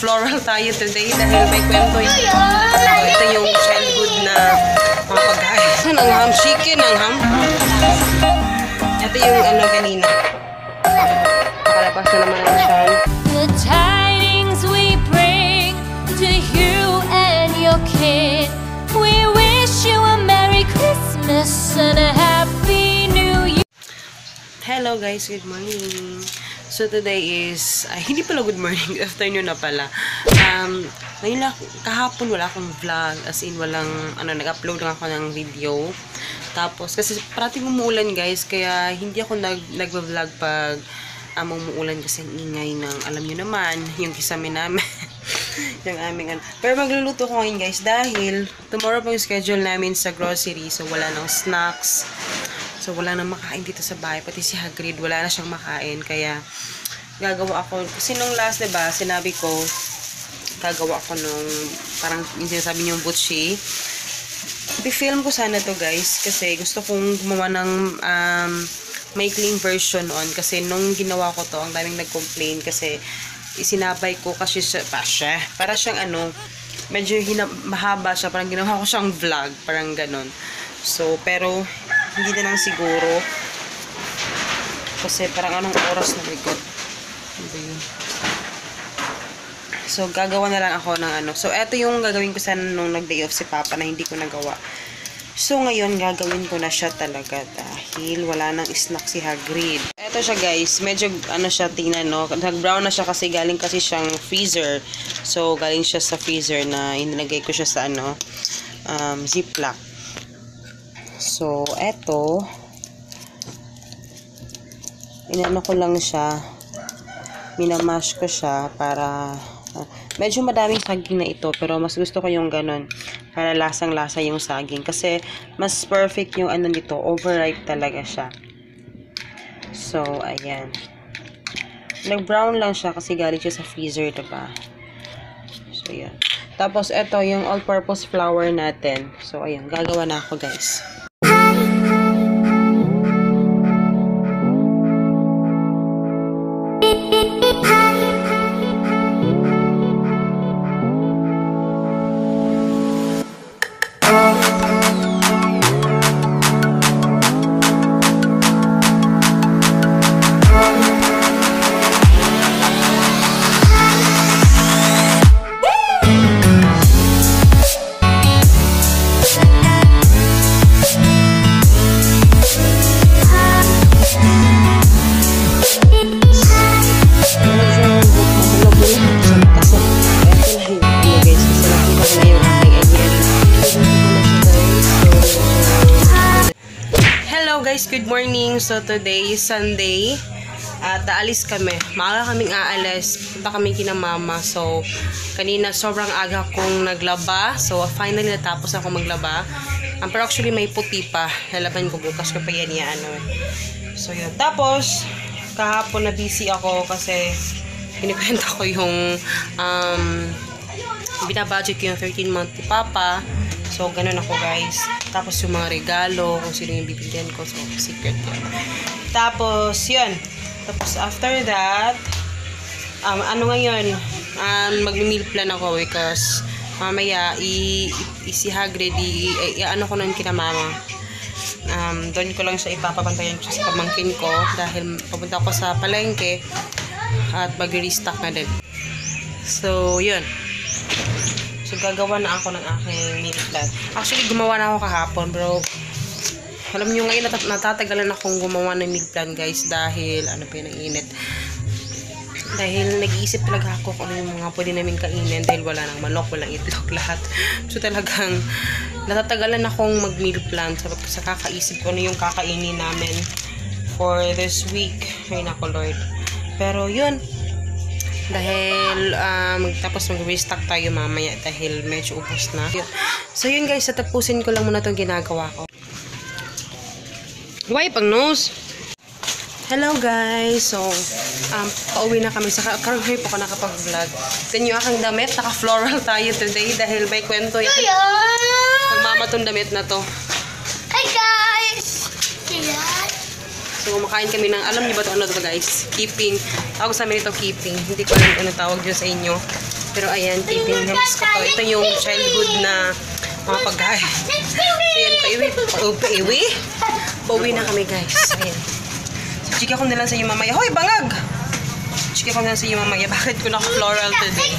Naka-floral tayo today dahil may kwento yun. Ito yung childhood na mga pagkain. Ang ham, chicken, ang ham. Ito yung ano kanina. Nakalabas na naman ang siya. The tidings we bring to you and your kid. We wish you a Merry Christmas and a Happy New Year. Hello guys, good morning. So today is, hindi pala good morning, afternoon na pala. Ngayon lang, kahapon wala akong vlog, as in walang, nag-upload lang ako ng video. Tapos, kasi parating umuulan guys, kaya hindi ako nag-vlog pag umuulan kasi ang ingay ng, alam nyo naman, yung kisame namin. Yung aming, pero magluluto ko ngayon guys, dahil tomorrow pa yung schedule namin sa grocery, so wala nang snacks. So, wala nang makain dito sa bahay. Pati si Hagrid, wala na siyang makain. Kaya, gagawa ako. Kasi nung last, diba, sinabi ko, gagawa ako nung, parang, yung sinasabi niyong butchi. I-film ko sana to guys. Kasi gusto kong gumawa ng, maikling version on. Kasi nung ginawa ko to, ang daming nag-complain. Kasi, isinabay ko kasi para siyang medyo mahaba siya. Parang ginawa ko siyang vlog. Parang ganon. So, pero, hindi na lang siguro. Kasi parang anong oras na likod. So, gagawa na lang ako ng So, eto yung gagawin ko sana nung nag-day off si Papa na hindi ko nagawa. So, ngayon, gagawin ko na siya talaga dahil wala nang snack si Hagrid. Eto siya guys. Medyo, siya, tingnan, no? Nag-brown na siya kasi galing kasi siyang freezer. So, galing siya sa freezer na inilagay ko siya sa, Ziploc. So, eto, inano ko lang siya, minamash ko siya para, medyo madaming saging na ito, pero mas gusto ko yung ganon, para lasang-lasa yung saging, kasi mas perfect yung nito, overripe talaga siya. So, ayan. Nag-brown lang siya kasi galing siya sa freezer, diba? So, ayan. Tapos, eto, yung all-purpose flour natin. So, ayan, gagawa na ako, guys. Guys, good morning. So today is Sunday at aalis kami. Maaga kaming aalis. Punta kami kina mama. So kanina sobrang aga kong naglaba. So finally natapos ako maglaba. Pero actually may puti pa. Lalaban ko bukas ko pa yan So yun. Tapos kahapon na busy ako kasi kinikwenta ko yung binabudget ko yung 13-month ni Papa. So, ganun ako guys. Tapos yung mga regalo, kung sino yung bibigyan ko. So, secret yun. Tapos, yun. Tapos, after that, ngayon, mag-meal plan ako because mamaya, si Hagrid, ko nun kina mama. Doon ko lang siya ipapabantayan ko sa pamangkin ko dahil papunta ako sa palengke at mag-restock na din. So, yun. So, gagawa na ako ng aking meal plan. Actually, gumawa na ako kahapon, bro. Alam nyo, ngayon natatagalan akong gumawa ng meal plan, guys, dahil, ang init. Dahil nag-iisip talaga ako kung ano yung mga pwede namin kainin dahil wala nang manok, walang itlog, lahat. So, talagang natatagalan akong mag-meal plan sa kakaisip ko ano yung kakainin namin for this week. Ay, nako, Lord. Pero, yun. Dahil tapos mag-restock tayo mamaya dahil medyo ubos na. So yun guys, tatapusin ko lang muna itong ginagawa ko. Why pang nose? Hello guys. So pauwi na kami sa karoon po ko nakapag-vlog. Tignan nyo aking damit, naka-floral tayo today dahil may kwento yan. Magmama tong damit na to. Hi guys! So, kumakain kami ng, alam niyo ba ito, ano ito guys? Keeping. Tawag sa amin ito keeping. Hindi ko alam ano tawag dyan sa inyo. Pero ayan, taping names ko to. Ito yung childhood na mga pagkain. So yan, pauwi na kami guys. Ayan. So chika ko na lang sa inyo mamaya. Hoy, bangag! Chika ko na lang sa inyo mamaya. Bakit ko naka-floral today?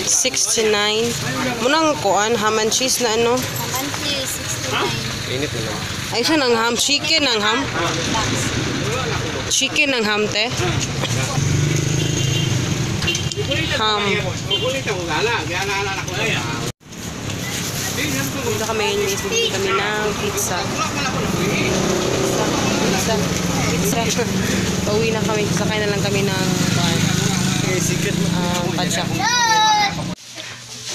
69. Munang kuan, ham and cheese na ano? Ham and cheese, 69. Ay, siya ng ham. Chicken ng ham. Chicken ng ham, te. Ham. Dito kami, bili kami ng pizza. Pizza. Pauwi na kami. Sakay na lang kami ng padyak.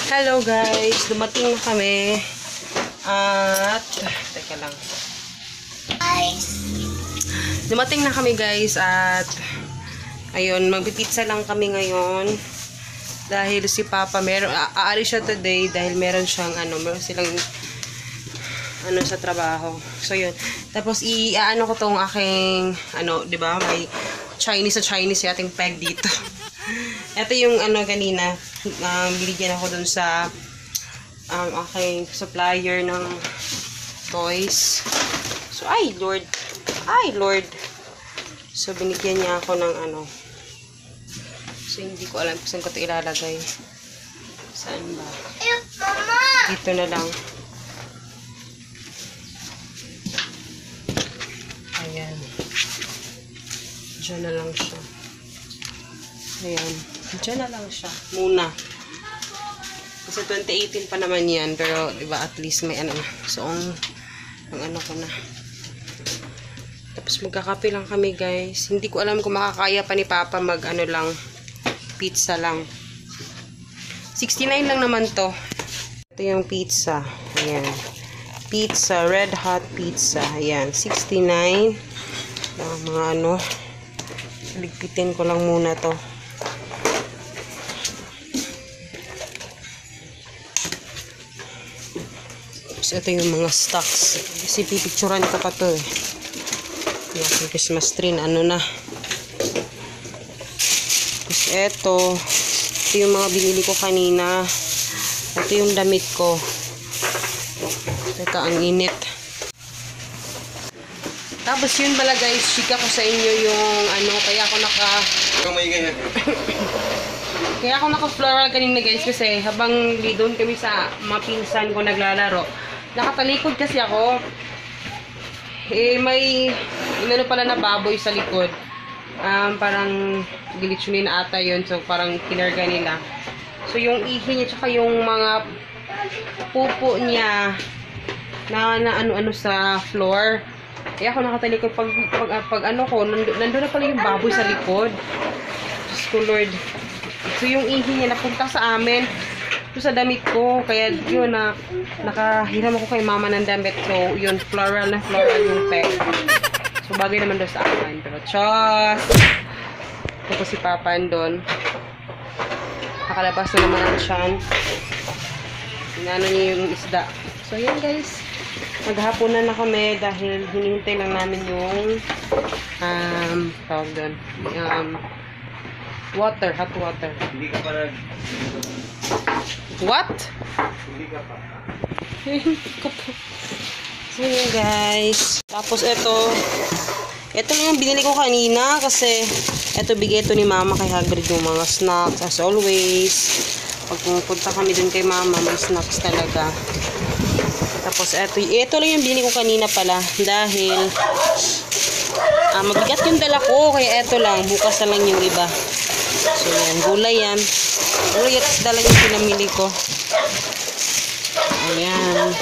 Hello guys, dumating na kami. At teka lang. Dumating na kami guys at ayun, magpipizza lang kami ngayon. Dahil si Papa aalis siya today dahil meron siyang meron silang sa trabaho. So yun. Tapos iaano ko tong aking 'di ba? May Chinese sa ating peg dito. Ito yung kanina, binigyan ako dun sa aking supplier ng toys. So, ay Lord. So, binigyan niya ako ng So, hindi ko alam kung saan ko ito ilalagay. Saan ba? Dito na lang. Ayan. Diyan na lang siya. Ayan. Diyan na lang siya. Muna. Kasi 2018 pa naman yan. Pero, diba, at least may So, ang ko na. Tapos, magkakape lang kami, guys. Hindi ko alam kung makakaya pa ni Papa lang. Pizza lang. 69 lang naman to. Ito yung pizza. Ayan. Pizza. Red hot pizza. Ayan. 69. Mga ligpitin ko lang muna to. So, ito yung mga stocks. Kasi pipicturan ko pa to eh. Yung Christmas tree na na. Tapos ito yung mga binili ko kanina. Ito yung damit ko. Teka, ang init. Tapos yun pala guys, chika ko sa inyo yung kaya ako naka-floral kanina guys kasi habang doon kami sa mga pinsan ko naglalaro. Nakatalikod kasi ako. May pala na baboy sa likod. Parang gilitsunin na ata yun. So parang kinarga nila. So yung ihi niya tsaka yung mga pupo niya na sa floor. Kaya ako nakatalikod pag nandun na pala yung baboy sa likod. Diyos ko Lord. So yung ihi niya napunta sa amin. Ito sa damit ko. Kaya yun nakahiram ako kay mama ng damit. So yun, floral yung peg. So bagay naman doon sa akin. Pero chos! Ito si Papa doon. Nakalabas na naman ang tiyan. Inano niya yung isda. So yun guys. Maghapunan na kami dahil hinihintay lang namin yung tawag doon. Hot water. Hindi ka pa What? Hindi ka pa. So yun guys. Tapos ito lang yung binili ko kanina kasi ito bigay ito ni Mama kay Hagrid yung mga snacks as always. Pag pumunta kami dun kay Mama, may snacks talaga. Tapos ito lang yung binili ko kanina pala dahil mabigat yung dala ko kaya ito lang, bukas na lang yung iba. So yan, gulay yan. Pero yung dala yung pinamili ko. Ayan.